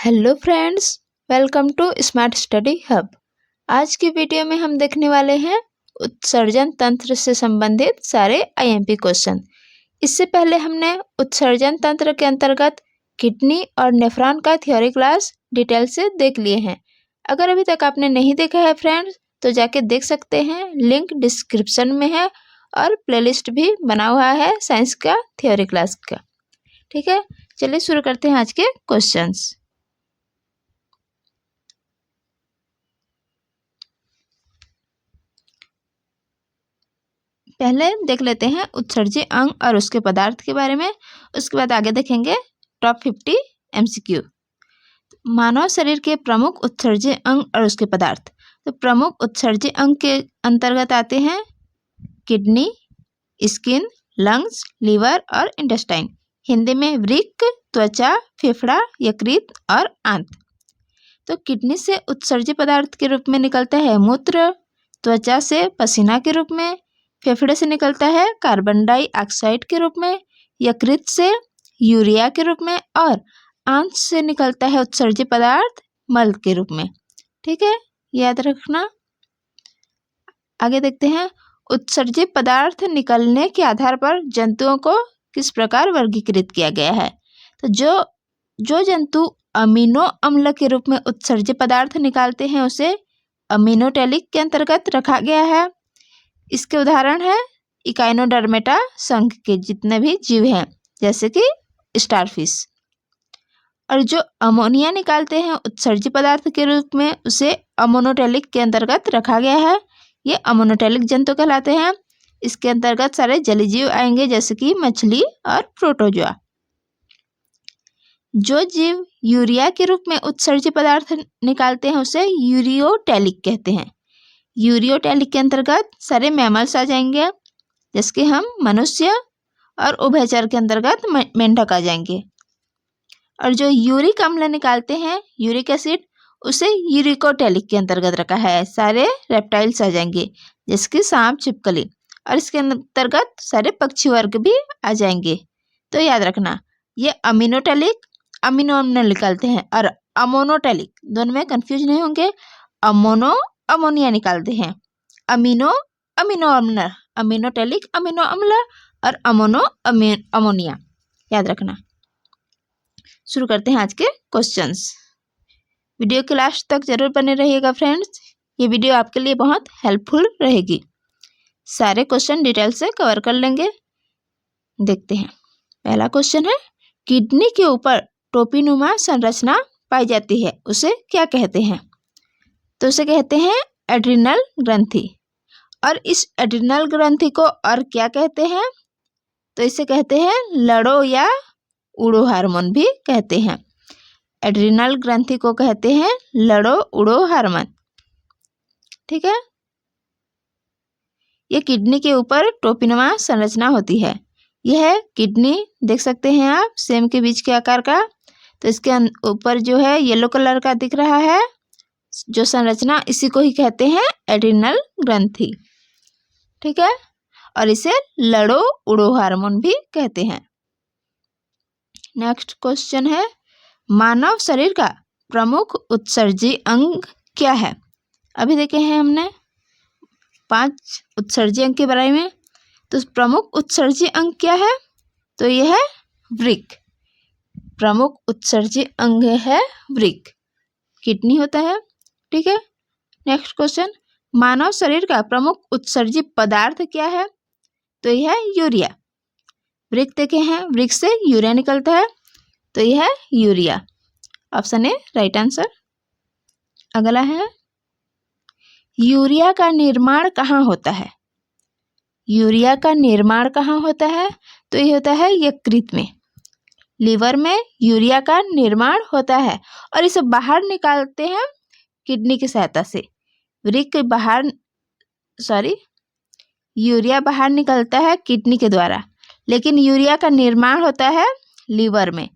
Hello friends, welcome to smart study hub. आज की video में हम देखने वाले हैं उत्सर्जन तंत्र से संबंधित सारे आईएमपी क्वेश्चन। इससे पहले हमने उत्सर्जन तंत्र के अंतर्गत किडनी और नेफ्रॉन का थ्योरी क्लास डिटेल से देख लिए हैं। अगर अभी तक आपने नहीं देखा है फ्रेंड्स तो जाके देख सकते हैं, लिंक डिस्क्रिप्शन में है और प्लेलिस्ट भी बना हुआ है साइंस का थ्योरी क्लास का। ठीक है, चलिए शुरू करते हैं आज के क्वेश्चंस। पहले देख लेते हैं उत्सर्जी अंग और उसके पदार्थ के बारे में, उसके बाद आगे देखेंगे टॉप 50 एमसीक्यू। मानव शरीर के प्रमुख उत्सर्जी अंग और उसके पदार्थ। तो प्रमुख उत्सर्जी अंग के अंतर्गत आते हैं किडनी, स्किन, लंग्स, लीवर और इंटेस्टाइन। हिंदी में वृक्क, त्वचा, फेफड़ा, यकृत और आंत। तो किडनी से उत्सर्जी पदार्थ के रूप में निकलता है मूत्र, त्वचा से पसीना के रूप में, फेफड़े से निकलता है कार्बन डाइऑक्साइड के रूप में, यकृत से यूरिया के रूप में और आंत से निकलता है उत्सर्जी पदार्थ मल के रूप में। ठीक है, याद रखना। आगे देखते हैं उत्सर्जी पदार्थ निकलने के आधार पर जंतुओं को किस प्रकार वर्गीकृत किया गया है। तो जो जंतु अमीनो अम्ल के रूप में उत्सर्जी पदार्थ निकालते हैं उसे अमीनोटेलिक के अंतर्गत रखा गया है। इसके उदाहरण है इकाइनोडर्मेटा संघ के जितने भी जीव हैं, जैसे कि स्टारफिश। और जो अमोनिया निकालते हैं उत्सर्जी पदार्थ के रूप में उसे अमोनोटेलिक के अंतर्गत रखा गया है। ये अमोनोटेलिक जंतु कहलाते हैं। इसके अंतर्गत सारे जलीय जीव आएंगे, जैसे कि मछली और प्रोटोजोआ। जो जीव यूरिया के रूप में उत्सर्जी पदार्थ निकालते हैं उसे यूरियोटेलिक कहते हैं। यूरियोटेलिक के अंतर्गत सारे मैमल्स आ जाएंगे, जैसे कि हम मनुष्य, और उभयचर के अंतर्गत मेंढक आ जाएंगे। और जो यूरिक अम्ल निकालते हैं यूरिक एसिड, उसे यूरिकोटेलिक के अंतर्गत रखा है। सारे रेप्टाइल्स आ जाएंगे, जैसे कि सांप, छिपकली। और इसके अंतर्गत सारे पक्षी वर्ग भी आ जाएंगे। तो याद रखना, ये अमीनोटेलिक अमीनो अम्ल निकालते हैं और अमोनोटेलिक, दोनों में कंफ्यूज नहीं होंगे। अमोनो अमोनिया निकालते हैं, अमीनो अमीनो अम्ल, अमीनोटेलिक अमीनो अम्ल और अमोनो अमोनिया। याद रखना। शुरू करते हैं आज के क्वेश्चंस। वीडियो के लास्ट तक जरूर बने रहिएगा फ्रेंड्स, ये वीडियो आपके लिए बहुत हेल्पफुल रहेगी। सारे क्वेश्चन डिटेल से कवर कर लेंगे। देखते हैं, पहला क्वेश्चन है किडनी के ऊपर टोपीनुमा संरचना पाई जाती है, उसे क्या कहते हैं। तो उसे कहते हैं एड्रिनल ग्रंथि। और इस एड्रिनल ग्रंथि को और क्या कहते हैं, तो इसे कहते हैं लड़ो या उड़ो हार्मोन भी कहते हैं। एड्रिनल ग्रंथि को कहते हैं लड़ो उड़ो हार्मोन। ठीक है, ये किडनी के ऊपर टोपीनुमा संरचना होती है। यह किडनी देख सकते हैं आप, सेम के बीच के आकार का। तो इसके ऊपर जो है येलो कलर का दिख रहा है जो संरचना, इसी को ही कहते हैं एड्रिनल ग्रंथि। ठीक है, और इसे लड़ो उड़ो हार्मोन भी कहते हैं। नेक्स्ट क्वेश्चन है मानव शरीर का प्रमुख उत्सर्जी अंग क्या है। अभी देखे हैं हमने 5 उत्सर्जी अंग के बारे में। तो प्रमुख उत्सर्जी अंग क्या है, तो यह है वृक्क। प्रमुख उत्सर्जी अंग है वृक्क, किडनी होता है। ठीक है, नेक्स्ट क्वेश्चन मानव शरीर का प्रमुख उत्सर्जी पदार्थ क्या है, तो यह है यूरिया। वृक्क देखे हैं, वृक्क से यूरिया निकलता है, तो यह है urea. Option A right answer. अगला है यूरिया का निर्माण कहाँ होता है। यूरिया का निर्माण कहाँ होता है, तो ये होता है यकृत में। लीवर में यूरिया का निर्माण होता है और इसे बाहर निकालते हैं किडनी की सहायता से। वृक्क बाहर यूरिया बाहर निकलता है किडनी के द्वारा, लेकिन यूरिया का निर्माण होता है लीवर में।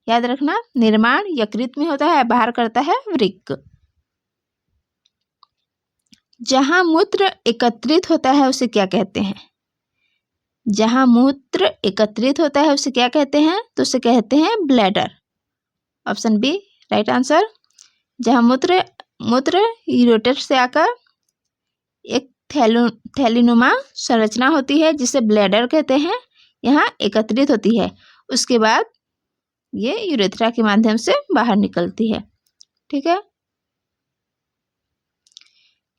याद रखना, निर्माण यकृत में होता है, बाहर करता है वृक्क। जहां मूत्र एकत्रित होता है उसे क्या कहते हैं। जहां मूत्र एकत्रित होता है उसे क्या कहते हैं, तो उसे कहते हैं bladder. Option B right answer. जहाँ मूत्र मूत्र यूरेटर से आकर एक थैलीनुमा संरचना होती है जिसे ब्लैडर कहते हैं, यहाँ एकत्रित होती है। उसके बाद ये यूरेथ्रा के माध्यम से बाहर निकलती है। ठीक है।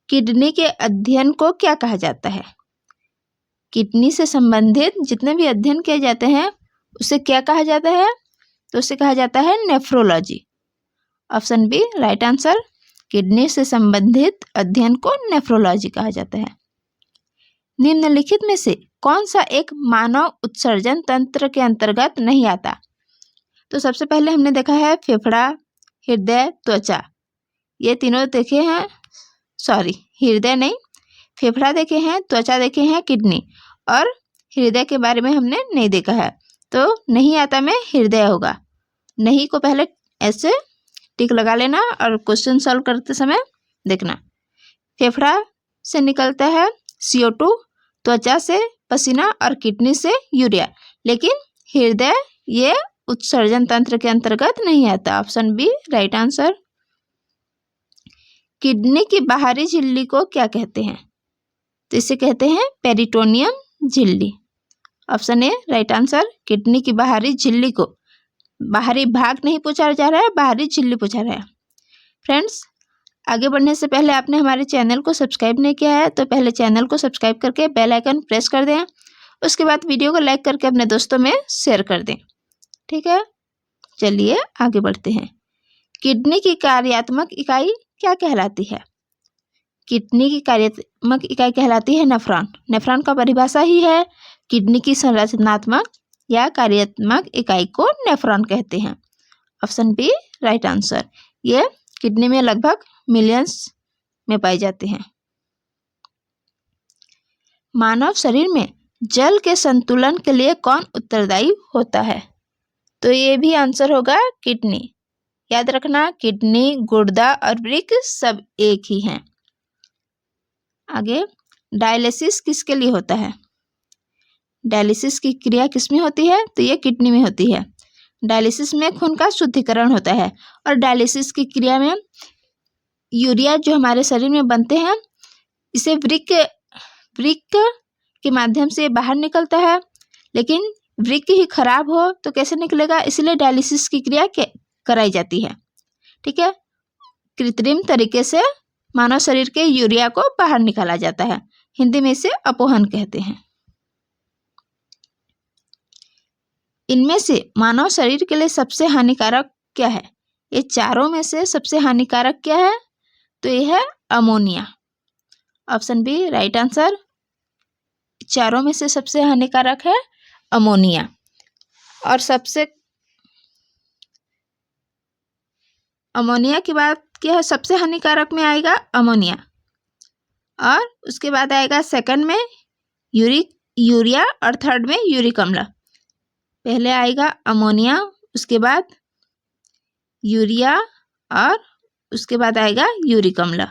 किडनी के अध्ययन को क्या कहा जाता है? किडनी से संबंधित जितने भी अध्ययन किए जाते हैं उसे क्या कहा जाता है? तो उसे कहा जाता है nephrology. Option B right answer. Kidney से संबंधित अध्ययन को नेफ्रोलॉजी कहा जाता है। निम्नलिखित में से कौन सा एक मानव उत्सर्जन तंत्र के अंतर्गत नहीं आता? तो सबसे पहले हमने देखा है फेफड़ा, हृदय, त्वचा। ये तीनों देखे हैं, सॉरी हृदय नहीं, फेफड़ा देखे हैं, त्वचा देखे हैं, किडनी, और हृदय के बारे में हमने नहीं देखा है। तो नहीं आता में हृदय होगा। नहीं को पहले ऐसे टिक लगा लेना और क्वेश्चन सॉल्व करते समय देखना। फेफड़ा से निकलता है CO2, त्वचा से पसीना और किडनी से यूरिया, लेकिन हृदय ये उत्सर्जन तंत्र के अंतर्गत नहीं आता। Option B right answer. Kidney की बाहरी झिल्ली को क्या कहते हैं? तो इसे कहते हैं पेरिटोनियम झिल्ली। Option A right answer. Kidney की बाहरी झिल्ली को, बाहरी भाग नहीं पूछा जा रहा है, बाहरी झिल्ली पूछा रहा है। फ्रेंड्स, आगे बढ़ने से पहले आपने हमारे चैनल को सब्सक्राइब नहीं किया है तो पहले चैनल को सब्सक्राइब करके बेल आइकन प्रेस कर दें। उसके बाद वीडियो को लाइक करके अपने दोस्तों में शेयर कर दें। ठीक है, चलिए आगे बढ़ते हैं। किडनी की कार्यात्मक इकाई क्या कहलाती है? किडनी की कार्यात्मक इकाई कहलाती है नेफ्रॉन। नेफ्रॉन का परिभाषा ही है किडनी की संरचनात्मक या कार्यात्मक इकाई को नेफ्रॉन कहते हैं। Option B right answer. ये किडनी में लगभग मिलियंस में पाए जाते हैं। मानव शरीर में जल के संतुलन के लिए कौन उत्तरदायी होता है? तो ये भी आंसर होगा किडनी। याद रखना, किडनी, गुर्दा और वृक्क सब एक ही हैं। आगे, डायलिसिस किसके लिए होता है? डायलिसिस की क्रिया किसमें होती है? तो ये किडनी में होती है। डायलिसिस में खून का शुद्धिकरण होता है और डायलिसिस की क्रिया में यूरिया जो हमारे शरीर में बनते हैं इसे वृक्क के माध्यम से बाहर निकलता है, लेकिन वृक्क ही खराब हो तो कैसे निकलेगा? इसलिए डायलिसिस की क्रिया कराई जाती है। ठीक है, कृत्रिम तरीके से मानव शरीर के यूरिया को बाहर निकाला जाता है। हिंदी में इसे अपहरण कहते हैं। इनमें से मानव शरीर के लिए सबसे हानिकारक क्या है? ये चारों में से सबसे हानिकारक क्या है? तो यह है ammonia. Option B right answer. चारों में से सबसे हानिकारक है अमोनिया। और अमोनिया की बात क्या है? सबसे हानिकारक में आएगा अमोनिया और उसके बाद आएगा सेकंड में यूरिया और थर्ड में यूरिक अम्ल। पहले आएगा अमोनिया, उसके बाद यूरिया और उसके बाद आएगा यूरिक अम्ल।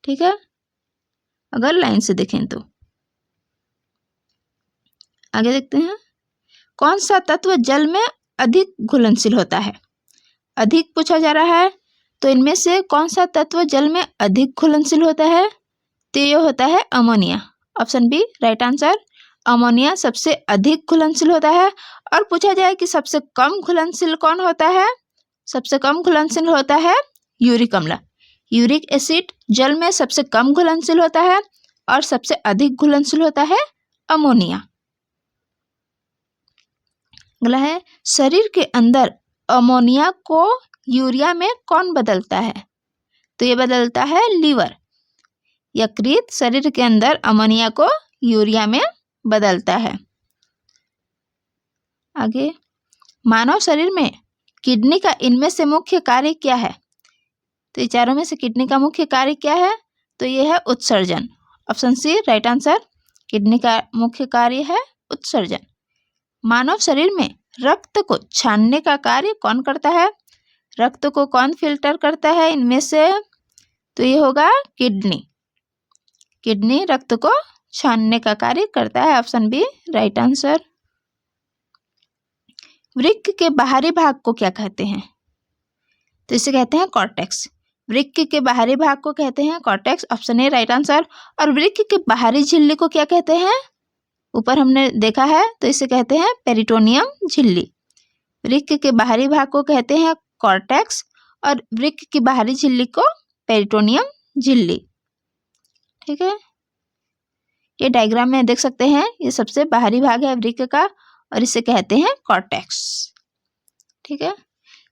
ठीक है, अगर लाइन से देखें तो। आगे देखते हैं, कौन सा तत्व जल में अधिक घुलनशील होता है? अधिक पूछा जा रहा है, तो इनमें से कौन सा तत्व जल में अधिक घुलनशील होता है? तो ये होता है ammonia. Option B right answer. Ammonia सबसे अधिक घुलनशील होता है। और पूछा जाए कि सबसे कम घुलनशील कौन होता है? सबसे कम घुलनशील होता है यूरिक अम्ल। यूरिक एसिड जल में सबसे कम घुलनशील होता है और सबसे अधिक घुलनशील होता है अमोनिया। अगला है, शरीर के अंदर अमोनिया को यूरिया में कौन बदलता है? तो ये बदलता है लीवर। यकृत शरीर के अंदर अमोनिया को यूरिया में बदलता है। आगे, मानव शरीर में किडनी का इनमें से मुख्य कार्य क्या है? तो ये चारों में से किडनी का मुख्य कार्य क्या है? तो ये है उत्सर्जन। Option C right answer. Kidney का मुख्य कार्य है उत्सर्जन। मानव शरीर में रक्त को छानने का कार्य कौन करता है? रक्त को कौन फिल्टर करता है इनमें से? तो ये होगा किडनी। किडनी रक्त को छानने का कार्य करता है। Option B right answer. वृक्क के बाहरी भाग को क्या कहते हैं? तो इसे कहते हैं कॉर्टेक्स। वृक्क के बाहरी भाग को कहते हैं cortex, option A right answer. और वृक्क के बाहरी झिल्ली को क्या कहते हैं, ऊपर हमने देखा है, तो इसे कहते हैं पेरिटोनियम झिल्ली। वृक्क के बाहरी भाग को कहते हैं कॉर्टेक्स और वृक्क की बाहरी झिल्ली को पेरिटोनियम झिल्ली। ठीक है, ये डायग्राम में देख सकते हैं, ये सबसे बाहरी भाग है वृक्क का और इसे कहते हैं कॉर्टेक्स। ठीक है,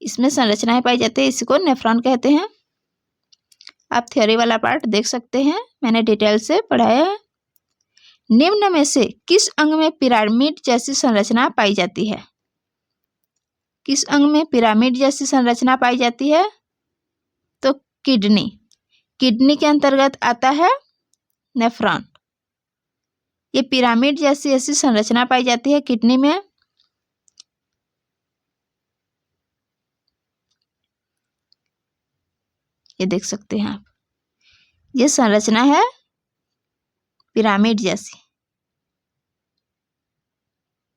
इसमें संरचनाएं पाई जाती है, इसी को नेफ्रॉन कहते हैं। आप थ्योरी वाला पार्ट देख सकते हैं, मैंने डिटेल से पढ़ाया है। निम्न में से किस अंग में पिरामिड जैसी संरचना पाई जाती है, किस अंग में पिरामिड जैसी संरचना पाई जाती है, तो किडनी। किडनी के अंतर्गत आता है नेफ्रॉन। ये पिरामिड जैसी ऐसी संरचना पाई जाती है किडनी में। ये देख सकते हैं आप, ये संरचना है पिरामिड जैसी।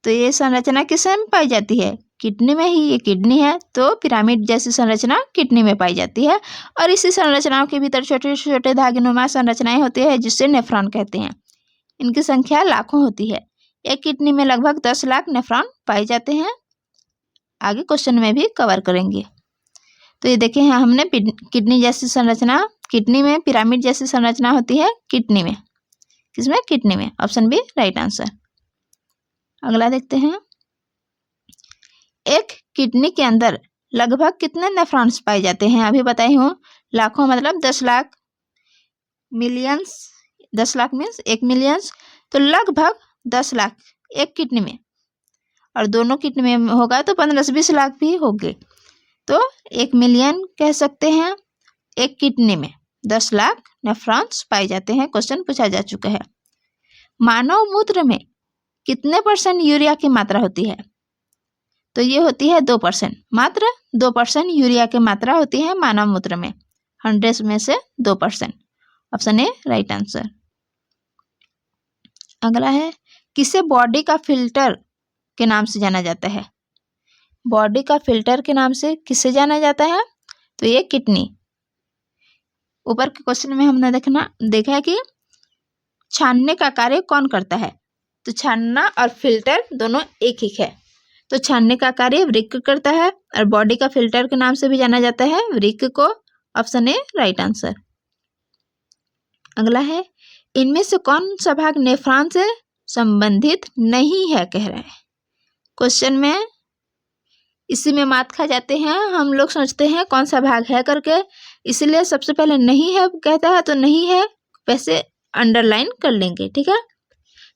तो ये संरचना किस में पाई जाती है, किडनी में ही। ये किडनी है तो पिरामिड जैसी संरचना किडनी में पाई जाती है और इसी संरचनाओं के भीतर छोटे छोटे धागेनुमा संरचनाएं होती है जिससे नेफ्रॉन कहते हैं। इनकी संख्या लाखों होती है। एक किडनी में लगभग 10 लाख नेफ्रॉन पाए जाते हैं। आगे क्वेश्चन में भी कवर करेंगे। तो ये देखें हैं हमने किडनी जैसी संरचना, किडनी में पिरामिड जैसी संरचना होती है किडनी में। किसमें, किडनी में, ऑप्शन बी राइट आंसर। अगला देखते हैं, एक किडनी के अंदर लगभग कितने नेफ्रॉन्स पाए जाते हैं, अभी बताई हूँ। लाखों मतलब 10 lakh, millions, 10 lakh means 1 millions, तो लगभग 10 लाख एक किडनी में, और दोनों किडनी में होगा तो 15 से 20 लाख भी होंगे, तो 1 मिलियन कह सकते हैं। एक किडनी में 10 लाख नेफ्रॉन्स पाए जाते हैं, क्वेश्चन पूछा जा चुका है। मानव मूत्र में कितने % यूरिया की मात्रा होती है, तो ये होती है 2%, मात्र 2% यूरिया की मात्रा होती है मानव मूत्र में, 100 में से 2%, ऑप्शन ए राइट आंसर। अगला है, किसे बॉडी का फिल्टर के नाम से जाना जाता है, बॉडी का फिल्टर के नाम से किसे जाना जाता है, तो ये किडनी। ऊपर के क्वेश्चन में हमने देखा है कि छानने का कार्य कौन करता है, तो छानना और फिल्टर दोनों एक ही है, तो छानने का कार्य वृक्क करता है और बॉडी का फिल्टर के नाम से भी जाना जाता है वृक्क को, ऑप्शन ए राइट आंसर। अगला है, इनमें से कौन सा भाग नेफ्रॉन से संबंधित नहीं है, कह रहा है क्वेश्चन में। इसी में मात खा जाते हैं हम लोग, सोचते हैं कौन सा भाग है करके, इसलिए सबसे पहले नहीं है कहता है तो नहीं है वैसे अंडरलाइन कर लेंगे। ठीक है,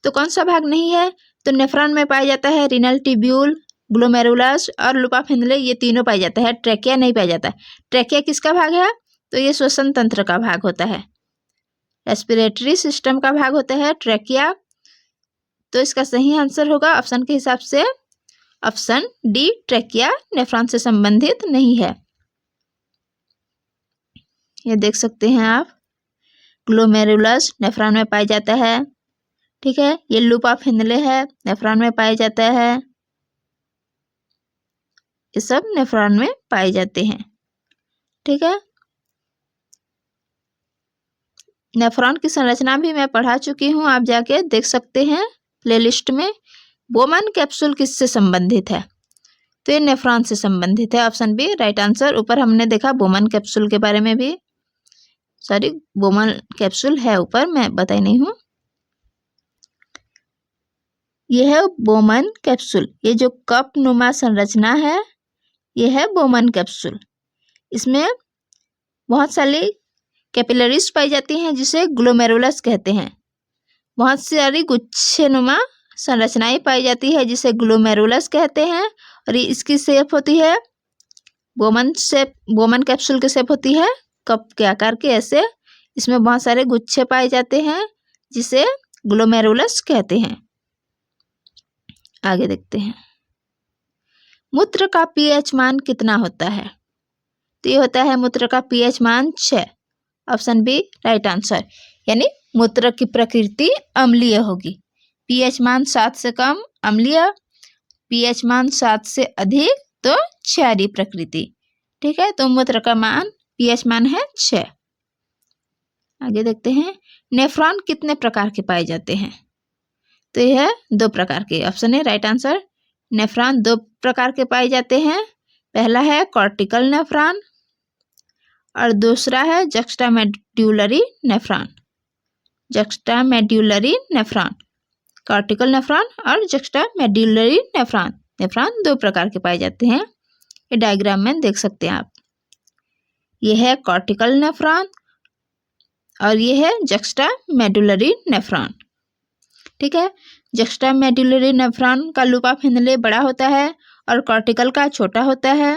तो कौन सा भाग नहीं है, तो नेफ्रॉन में पाया जाता है रीनल ट्यूब्यूल, ग्लोमेरुलस और लूपा फिनले, ये तीनों पाया जाता है। ट्रैकिया नहीं पाया जाता है। ट्रैकिया किसका भाग है, तो ये श्वसन तंत्र का भाग होता है, रेस्पिरेटरी सिस्टम का भाग होता है ट्रैकिया। तो इसका सही आंसर होगा ऑप्शन के हिसाब से ऑप्शन डी, ट्रैकिया नेफ्रॉन से संबंधित नहीं है। ये देख सकते हैं आप, ग्लोमेरुलस नेफ्रॉन में पाया जाता है। ठीक है, ये लूपा फिनले है, नेफ्रॉन में पाया जाता है। ये सब नेफ्रॉन में पाए जाते हैं। ठीक है, नेफ्रॉन की संरचना भी मैं पढ़ा चुकी हूँ, आप जाके देख सकते हैं प्लेलिस्ट में। बोमन कैप्सूल किससे संबंधित है, तो ये नेफ्रॉन से संबंधित है, ऑप्शन बी राइट आंसर। ऊपर हमने देखा बोमन कैप्सूल के बारे में भी, सॉरी बोमन कैप्सूल है ऊपर, मैं बताई नहीं हूँ। यह है बोमन कैप्सूल, ये जो कप नुमा संरचना है ये है बोमन कैप्सूल। इसमें बहुत सारी कैपिलरीज पाई जाती हैं जिसे ग्लोमेरुलस कहते हैं। बहुत सारी गुच्छेनुमा संरचनाएं पाई जाती है जिसे ग्लोमेरुलस कहते हैं, और इसकी शेप होती है बोमन शेप, बोमन कैप्सूल की शेप होती है कप के आकार के ऐसे। इसमें बहुत सारे गुच्छे पाए जाते हैं जिसे ग्लोमेरुलस कहते हैं। आगे देखते हैं, मूत्र का पीएच मान कितना होता है, तो ये होता है मूत्र का पीएच मान 6, ऑप्शन बी राइट आंसर। यानी मूत्र की प्रकृति अम्लीय होगी। पीएच मान 7 से कम अम्लीय, पीएच मान 7 से अधिक तो क्षारीय प्रकृति। ठीक है, तो मूत्र का मान pH मान है 6। आगे देखते हैं, नेफ्रॉन कितने प्रकार के पाए जाते हैं? तो यह 2 प्रकार के। Option A right answer. Nephron 2 प्रकार के पाए जाते हैं। पहला है कॉर्टिकल नेफ्रॉन और दूसरा है जक्स्टामेड्यूलरी नेफ्रॉन। जक्स्टामेड्यूलरी नेफ्रॉन, कॉर्टिकल नेफ्रॉन और जक्स्टामेड्यूलरी नेफ्रॉन। नेफ्रॉन 2 प्रकार के पाए जाते हैं। ये डायग्राम में देख सकते हैं आप। ये है कॉर्टिकल नेफ्रॉन और ये है जक्स्टामेडुलरी नेफ्रॉन। ठीक है, जक्स्टामेडुलरी नेफ्रॉन का लूप ऑफ हेनले बड़ा होता है और कॉर्टिकल का छोटा होता है।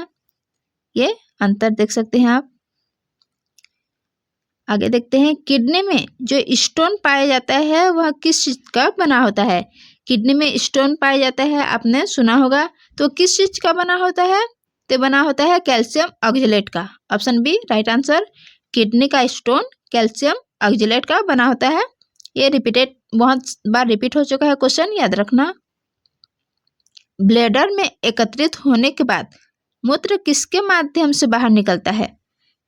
ये अंतर देख सकते हैं आप। आगे देखते हैं, किडनी में जो स्टोन पाया जाता है वह किस चीज का बना होता है? किडनी में स्टोन पाया जाता है, आपने सुना होगा, तो किस चीज का बना होता है? तो बना होता है कैल्शियम ऑक्जेलेट का। Option B right answer. Kidney का स्टोन कैल्शियम ऑक्जेलेट का बना होता है। ये बहुत बार रिपीट हो चुका है क्वेश्चन, याद रखना। ब्लैडर में एकत्रित होने के बाद मूत्र किसके माध्यम से बाहर निकलता है?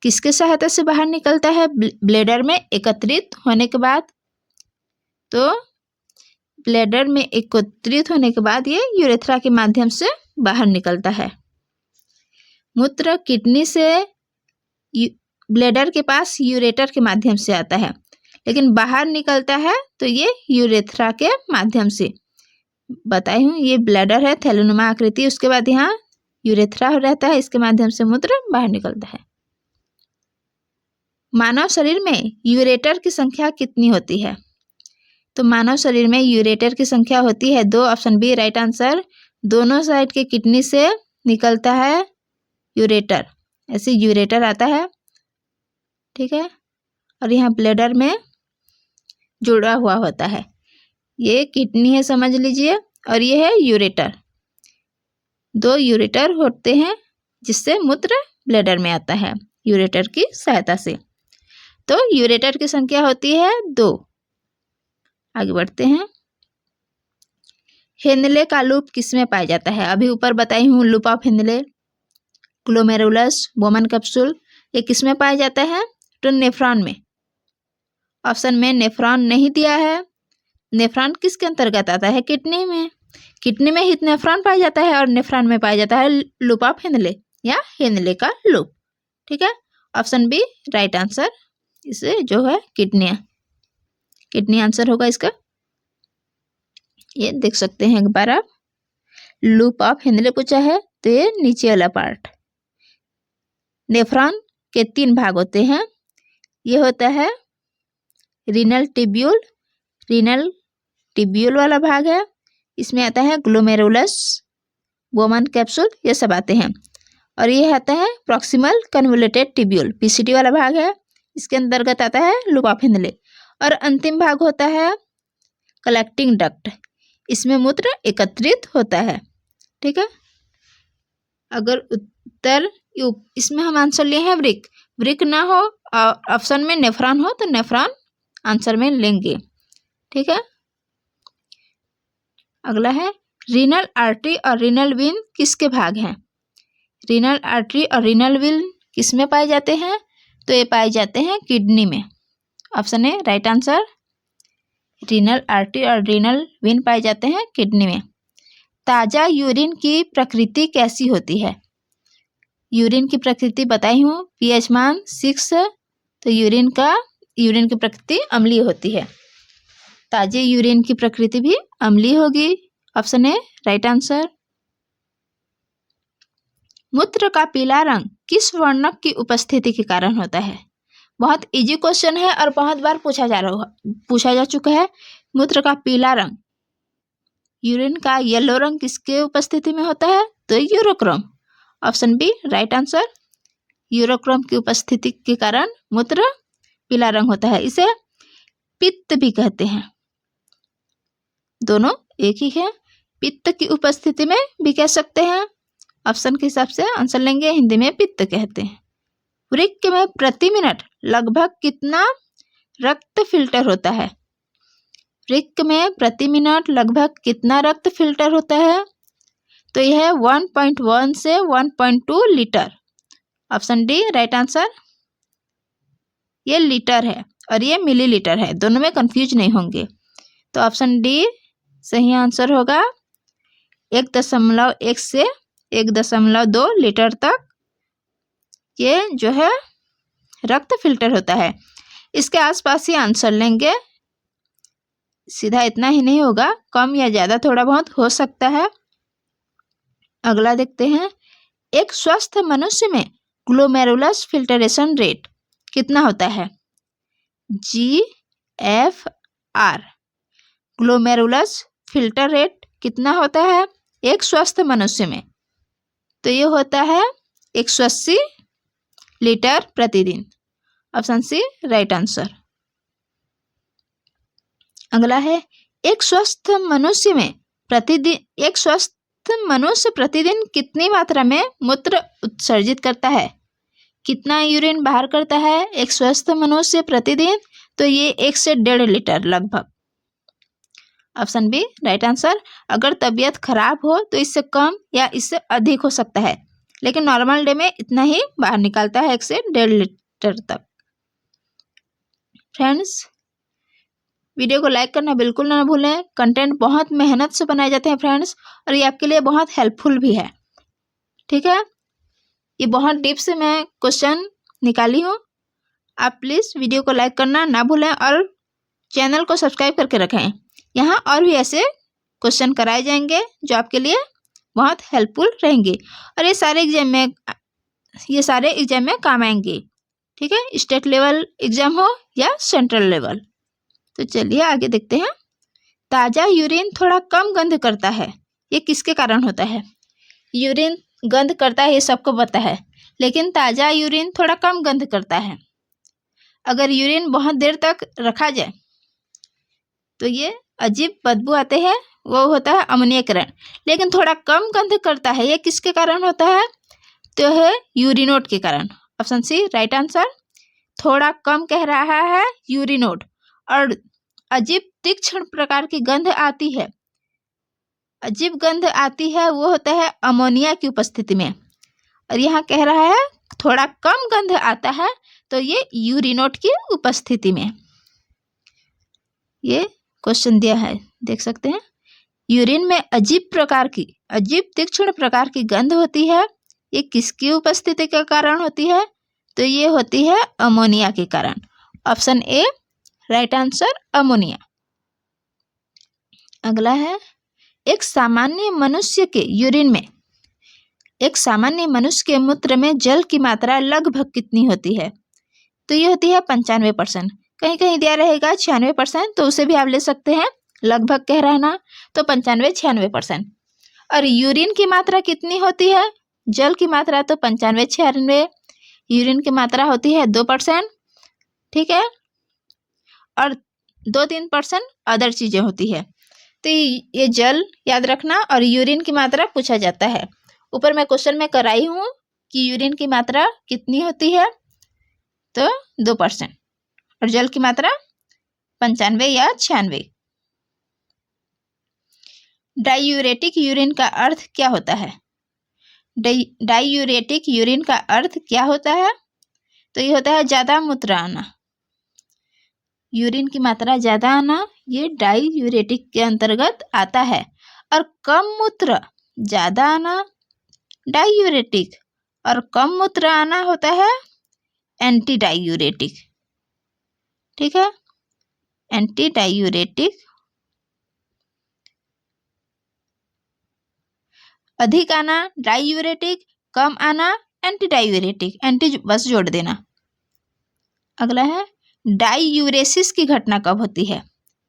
किसके सहायता से बाहर निकलता है ब्लैडर में एकत्रित होने के बाद? तो ब्लैडर में एकत्रित होने के बाद ये यूरेथ्रा के माध्यम से बाहर निकलता है। मूत्र किडनी से ब्लैडर के पास यूरेटर के माध्यम से आता है, लेकिन बाहर निकलता है तो ये यूरेथ्रा के माध्यम से। बताई हूँ, ये ब्लैडर है थैलोनुमा आकृति, उसके बाद यहाँ यूरेथ्रा रहता है, इसके माध्यम से मूत्र बाहर निकलता है। मानव शरीर में यूरेटर की संख्या कितनी होती है? तो मानव शरीर में यूरेटर की संख्या होती है 2। Option B right answer. दोनों साइड के किडनी से निकलता है यूरेटर, ऐसे यूरेटर आता है। ठीक है, और यहाँ ब्लैडर में जुड़ा हुआ होता है। ये किडनी है समझ लीजिए, और ये है यूरेटर। 2 यूरेटर होते हैं जिससे मूत्र ब्लैडर में आता है यूरेटर की सहायता से। तो यूरेटर की संख्या होती है 2। आगे बढ़ते हैं, हेनले का लूप किसमें पाया जाता है? अभी ऊपर बताई हूँ loop of Henle, glomerulus, Bowman capsule, ये किसमें पाया जाता है? तो नेफ्रॉन में। ऑप्शन में नेफ्रॉन नहीं दिया है। नेफ्रॉन किसके अंतर्गत आता है? किडनी में। किडनी में ही नेफ्रॉन पाया जाता है और नेफ्रॉन में पाया जाता है लूप ऑफ हेनले या हेनले का लूप। ठीक है, ऑप्शन बी राइट आंसर। इसे जो है किडनी आंसर होगा इसका। ये देख सकते हैं एक बार आप, लूप ऑफ हेनले पूछा है तो ये नीचे वाला पार्ट। नेफ्रॉन के 3 भाग होते हैं। ये होता है रीनल टिब्यूल वाला भाग है, इसमें आता है ग्लोमेरुलस, बोमन कैप्सूल, ये सब आते हैं। और ये आता है प्रॉक्सिमल कन्वोल्यूटेड टिब्यूल, पीसीटी वाला भाग है, इसके अंतर्गत आता है लूप ऑफ हेनले। और अंतिम भाग होता है कलेक्टिंग डक्ट, इसमें मूत्र एकत्रित होता है। ठीक है, अगर उत्तर इसमें हम आंसर लिए हैं वृक्क ना हो और ऑप्शन में नेफ्रॉन हो तो नेफ्रॉन आंसर में लेंगे। ठीक है, अगला है रीनल आर्टरी और रीनल वेन किसके भाग हैं? रीनल आर्टरी और रीनल वेन किसमें पाए जाते हैं? तो ये पाए जाते हैं किडनी में। ऑप्शन है राइट आंसर। रीनल आर्टरी और रीनल वेन पाए जाते हैं किडनी में। ताज़ा यूरिन की प्रकृति कैसी होती है? यूरिन की प्रकृति बताई हूँ, पीएच मान 6, तो यूरिन की प्रकृति अम्लीय होती है। ताजे यूरिन की प्रकृति भी अम्लीय होगी। ऑप्शन है राइट आंसर। मूत्र का पीला रंग किस वर्णक की उपस्थिति के कारण होता है? बहुत इजी क्वेश्चन है और बहुत बार पूछा जा चुका है। मूत्र का पीला रंग, यूरिन का येलो रंग किसके उपस्थिति में होता है? तो urochrome. Option B right answer. Urochrome की उपस्थिति के कारण मूत्र पीला रंग होता है। इसे पित्त भी कहते हैं, दोनों एक ही है। पित्त की उपस्थिति में भी कह सकते हैं। ऑप्शन के हिसाब से आंसर लेंगे, हिंदी में पित्त कहते हैं। वृक्क में प्रति मिनट लगभग कितना रक्त फिल्टर होता है? वृक्क में प्रति मिनट लगभग कितना रक्त फिल्टर होता है? तो यह 1.1 से 1.2 litre. Option D right answer. ये लीटर है और ये मिलीलीटर है, दोनों में कंफ्यूज नहीं होंगे। तो ऑप्शन डी सही आंसर होगा। 1.1 से 1.2 लीटर तक ये जो है रक्त फिल्टर होता है। इसके आसपास ही आंसर लेंगे, सीधा इतना ही नहीं होगा, कम या ज़्यादा थोड़ा बहुत हो सकता है। अगला देखते हैं, एक स्वस्थ मनुष्य में ग्लोमेरुलस फिल्टरेशन रेट कितना होता है? GFR ग्लोमेरुलस फिल्टर रेट कितना होता है एक स्वस्थ मनुष्य में? तो ये होता है 180 लीटर प्रतिदिन। Option C right answer. अगला है, एक स्वस्थ मनुष्य प्रतिदिन कितनी मात्रा में मूत्र उत्सर्जित करता है? कितना यूरिन बाहर करता है एक स्वस्थ मनुष्य प्रतिदिन? तो ये 1 से 1.5 लीटर लगभग। Option B right answer. अगर तबीयत खराब हो तो इससे कम या इससे अधिक हो सकता है, लेकिन नॉर्मल डे में इतना ही बाहर निकालता है, 1 से 1.5 लीटर तक। फ्रेंड्स, वीडियो को लाइक करना बिल्कुल ना भूलें। कंटेंट बहुत मेहनत से बनाए जाते हैं फ्रेंड्स, और ये आपके लिए बहुत हेल्पफुल भी है। ठीक है, ये बहुत डीप से मैं क्वेश्चन निकाली हूँ। आप प्लीज़ वीडियो को लाइक करना ना भूलें और चैनल को सब्सक्राइब करके रखें। यहाँ और भी ऐसे क्वेश्चन कराए जाएंगे जो आपके लिए बहुत हेल्पफुल रहेंगे, और ये सारे एग्जाम में काम आएंगे। ठीक है, स्टेट लेवल एग्जाम हो या सेंट्रल लेवल। तो चलिए आगे देखते हैं। ताज़ा यूरिन थोड़ा कम गंध करता है, ये किसके कारण होता है? यूरिन गंध करता है ये सबको पता है, लेकिन ताज़ा यूरिन थोड़ा कम गंध करता है। अगर यूरिन बहुत देर तक रखा जाए तो ये अजीब बदबू आते हैं, वो होता है अमोनियकरण। लेकिन थोड़ा कम गंध करता है, ये किसके कारण होता है? तो है यूरिनोट के कारण। Option C right answer. थोड़ा कम कह रहा है यूरिनोट, और अजीब तीक्ष्ण प्रकार की गंध आती है, अजीब गंध आती है, वो होता है अमोनिया की उपस्थिति में। और यहाँ कह रहा है थोड़ा कम गंध आता है, तो ये यूरिनोट की उपस्थिति में। ये क्वेश्चन दिया है, देख सकते हैं। यूरिन में अजीब तीक्ष्ण प्रकार की गंध होती है, ये किसकी उपस्थिति के कारण होती है? तो ये होती है अमोनिया के कारण। Option A right answer, ammonia. अगला है, एक सामान्य मनुष्य के मूत्र में जल की मात्रा लगभग कितनी होती है? तो ये होती है 95%। कहीं कहीं दिया रहेगा 96%, तो उसे भी आप ले सकते हैं, लगभग कह रहा है ना, तो 95-96%। और यूरिन की मात्रा कितनी होती है? जल की मात्रा तो 95-96, यूरिन की मात्रा होती है 2%। ठीक है, और 2-3% अदर चीज़ें होती है। तो ये जल याद रखना, और यूरिन की मात्रा पूछा जाता है। ऊपर मैं क्वेश्चन में कराई हूँ कि यूरिन की मात्रा कितनी होती है, तो 2%, और जल की मात्रा 95 या 96। डायूरेटिक यूरिन का अर्थ क्या होता है? डायूरेटिक यूरिन का अर्थ क्या होता है? तो ये होता है ज़्यादा मूत्र आना, यूरिन की मात्रा ज़्यादा आना, ये डायूरेटिक के अंतर्गत आता है। और कम मूत्र ज़्यादा आना डायूरेटिक, और कम मूत्र आना होता है एंटी डायूरेटिक। ठीक है, एंटी डायूरेटिक। अधिक आना डायूरेटिक, कम आना एंटी डायूरेटिक, एंटी बस जोड़ देना। अगला है, डायूरेसिस की घटना कब होती है?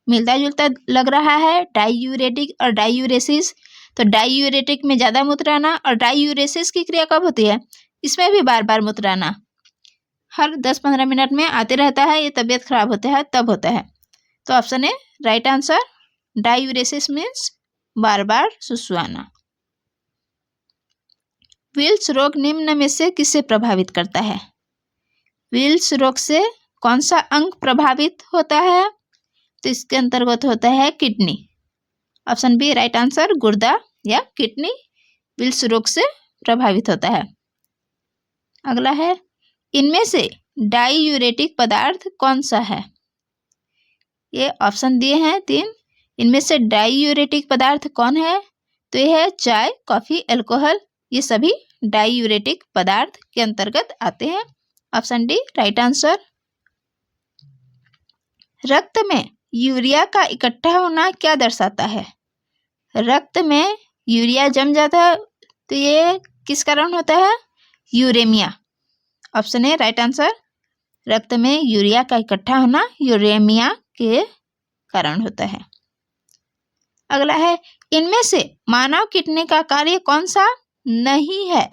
मिलता जुलता लग रहा है डायूरेटिक और डायूरेसिस। तो डायूरेटिक में ज़्यादा मूत्र आना, और डायूरेसिस की क्रिया कब होती है? इसमें भी बार बार मूत्र आना, हर 10-15 मिनट में आते रहता है, ये तबीयत खराब होता है तब होता है। तो option A right answer. Diuresis means बार बार सुसु आना। विल्स रोग निम्न में से किसे प्रभावित करता है? विल्स रोग से कौन सा अंग प्रभावित होता है? तो इसके अंतर्गत होता है kidney. Option B right answer, गुर्दा या किडनी विल्स रोग से प्रभावित होता है। अगला है, इनमें से डाईयूरेटिक पदार्थ कौन सा है? ये ऑप्शन दिए हैं 3। इनमें से डाईयूरेटिक पदार्थ कौन है? तो ये है चाय, कॉफी, अल्कोहल। ये सभी डाईयूरेटिक पदार्थ के अंतर्गत आते हैं। Option D right answer. रक्त में यूरिया का इकट्ठा होना क्या दर्शाता है? रक्त में यूरिया जम जाता है तो ये किस कारण होता है? Uremia. Option A right answer. रक्त में यूरिया का इकट्ठा होना यूरेमिया के कारण होता है। अगला है, इनमें से मानव किडनी का कार्य कौन सा नहीं है?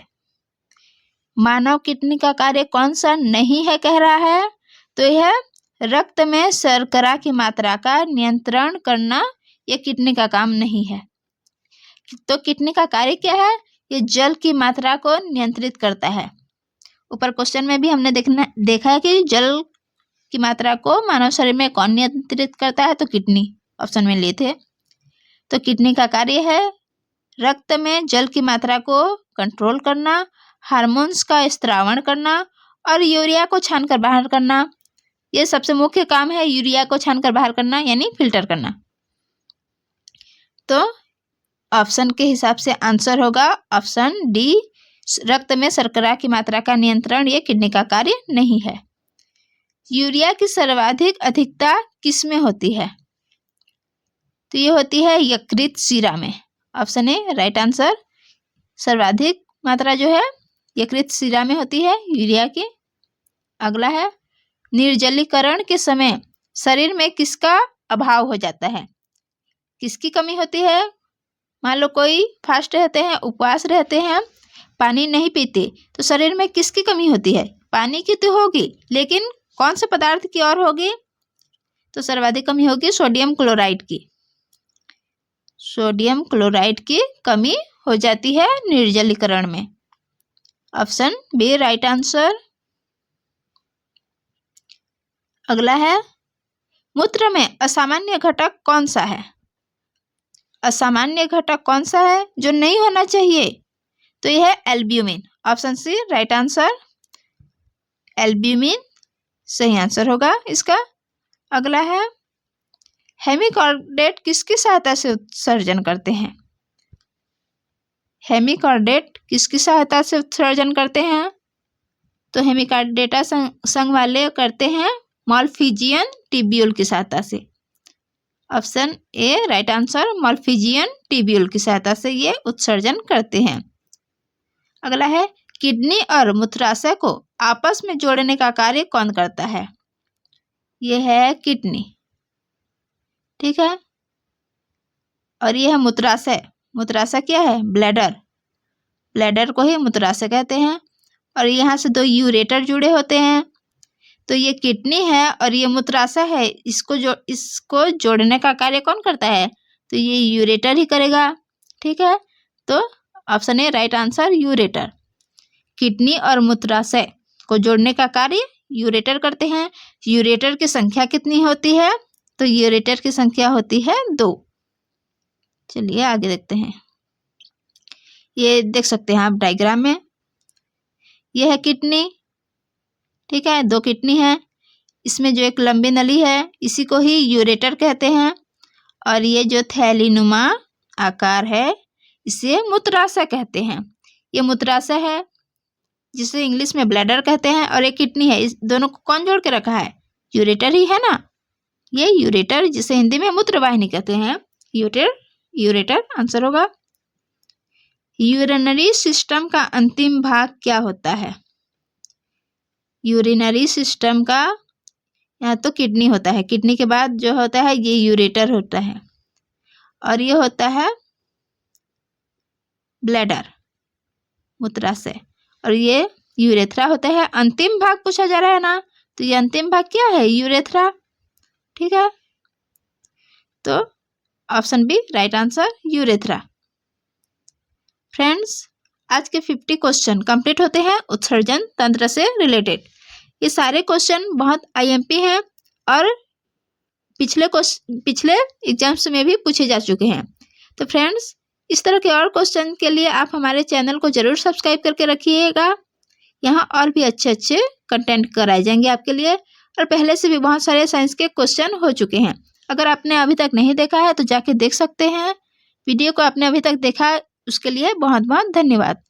मानव किडनी का कार्य कौन सा नहीं है कह रहा है? तो यह रक्त में शर्करा की मात्रा का नियंत्रण करना यह किडनी का काम नहीं है। तो किडनी का कार्य क्या है? ये जल की मात्रा को नियंत्रित करता है। ऊपर क्वेश्चन में भी हमने देखा है कि जल की मात्रा को मानव शरीर में कौन नियंत्रित करता है? तो किडनी ऑप्शन में लिए थे। तो किडनी का कार्य है रक्त में जल की मात्रा को कंट्रोल करना, हार्मोन्स का स्त्रावण करना और यूरिया को छानकर बाहर करना। ये सबसे मुख्य काम है, यूरिया को छानकर बाहर करना यानी फिल्टर करना। तो ऑप्शन के हिसाब से आंसर होगा ऑप्शन डी, रक्त में शर्करा की मात्रा का नियंत्रण ये किडनी का कार्य नहीं है। यूरिया की सर्वाधिक अधिकता किस में होती है? तो ये होती है यकृत शिरा में। Option A right answer. सर्वाधिक मात्रा जो है यकृत शिरा में होती है यूरिया की। अगला है, निर्जलीकरण के समय शरीर में किसका अभाव हो जाता है? किसकी कमी होती है? मान लो कोई फास्ट रहते हैं, उपवास रहते हैं, पानी नहीं पीते, तो शरीर में किसकी कमी होती है? पानी की तो होगी, लेकिन कौन से पदार्थ की और होगी? तो सर्वाधिक कमी होगी सोडियम क्लोराइड की। सोडियम क्लोराइड की कमी हो जाती है निर्जलीकरण में। Option B right answer. अगला है, मूत्र में असामान्य घटक कौन सा है? असामान्य घटक कौन सा है जो नहीं होना चाहिए? तो यह है albumin. Option C right answer. Albumin सही आंसर होगा इसका। अगला है, हेमिकॉर्डेट किसकी सहायता से उत्सर्जन करते हैं? हेमिकॉर्डेट किसकी सहायता से उत्सर्जन करते हैं? तो हेमिकॉर्डेटा संघ वाले करते हैं मॉल्फिजियन ट्यूब्यूल की सहायता से। Option A right answer. Malpighian tubule की सहायता से ये उत्सर्जन करते हैं। अगला है, किडनी और मूत्राशय को आपस में जोड़ने का कार्य कौन करता है? यह है किडनी, ठीक है। और यह है मूत्राशय। मूत्राशय क्या है? ब्लैडर। ब्लैडर को ही मूत्राशय कहते हैं। और यहाँ से 2 यूरेटर जुड़े होते हैं। तो ये किडनी है और ये मूत्राशय है, इसको जोड़ने का कार्य कौन करता है? तो ये यूरेटर ही करेगा, ठीक है। तो option A right answer, ureter. Kidney और मूत्राशय को जोड़ने का कार्य यूरेटर करते हैं। यूरेटर की संख्या कितनी होती है? तो यूरेटर की संख्या होती है 2। चलिए आगे देखते हैं। ये देख सकते हैं आप डायग्राम में, यह है किडनी, ठीक है। 2 किडनी है, इसमें जो एक लंबी नली है इसी को ही यूरेटर कहते हैं। और ये जो थैलीनुमा आकार है इसे मूत्राशय कहते हैं। ये मूत्राशय है जिसे इंग्लिश में ब्लैडर कहते हैं, और एक किडनी है। इस दोनों को कौन जोड़ के रखा है? यूरेटर ही है ना। ये यूरेटर जिसे हिंदी में मूत्रवाहिनी कहते हैं, यूरेटर आंसर होगा। यूरिनरी सिस्टम का अंतिम भाग क्या होता है? यूरिनरी सिस्टम का यहाँ तो किडनी होता है, किडनी के बाद जो होता है ये यूरेटर होता है, और ये होता है ब्लैडर मूत्राशय, और ये यूरेथ्रा होता है। अंतिम भाग पूछा जा रहा है ना, तो ये अंतिम भाग क्या है? यूरेथ्रा, ठीक है। तो option B right answer, urethra. Friends, आज के 50 क्वेश्चन कंप्लीट होते हैं उत्सर्जन तंत्र से रिलेटेड। ये सारे क्वेश्चन बहुत आईएमपी हैं और पिछले एग्जाम्स में भी पूछे जा चुके हैं। तो फ्रेंड्स, इस तरह के और क्वेश्चन के लिए आप हमारे चैनल को जरूर सब्सक्राइब करके रखिएगा। यहाँ और भी अच्छे अच्छे कंटेंट कराए जाएंगे आपके लिए, और पहले से भी बहुत सारे साइंस के क्वेश्चन हो चुके हैं। अगर आपने अभी तक नहीं देखा है तो जाके देख सकते हैं। वीडियो को आपने अभी तक देखा, उसके लिए बहुत बहुत धन्यवाद।